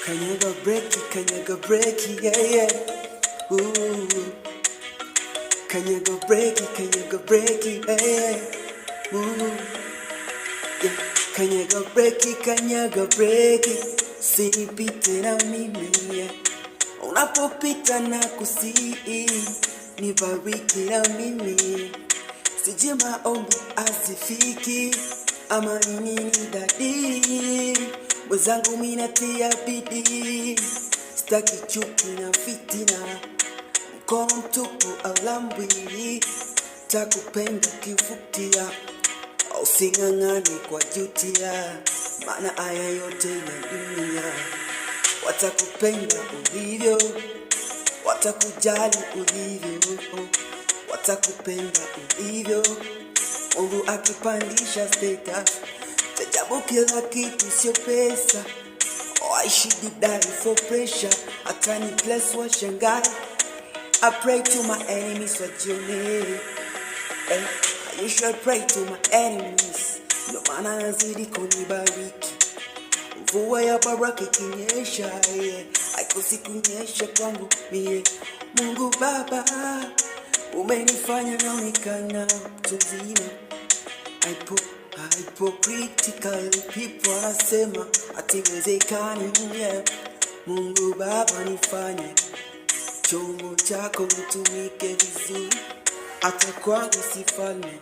Kanyaga breaki, yeah, yeah. Ooh. Kanyaga breaki, yeah, yeah. Ooh. Yeah. Kanyaga breaki. Sinipite na mimi, yeah. Unapopita na kusii, nibariki na mimi. Sije maombi asifiki, ama nini dadi. Mwenzangu minatia bidii, sitaki chuki na fitina. Mkono mtupu alambwi, takupenda kifutia. Using'ang'ane kwa jutia, maana haya yote ya dunia. Watakupenda ulivyo, watakujali ulivyo, watakupenda ulivyo. Mungu akipandisha status, chajabu kila kitu sio pesa. I should die for pressure, atani bless wa shangai. I pray to my enemies wajione, I usually pray to my enemies, ndo maana nazidi kunibariki. Mvua ya baraka ikinyesha, haikosi kunyesha kwangu mie. Mungu Baba, umenifanya naonekana mtu mzima. Hypocritical people wanasema haiwezekani, yeah. Mungu Baba, nifanye chombo chako nitumike vizuri, hata kwangu sifalme.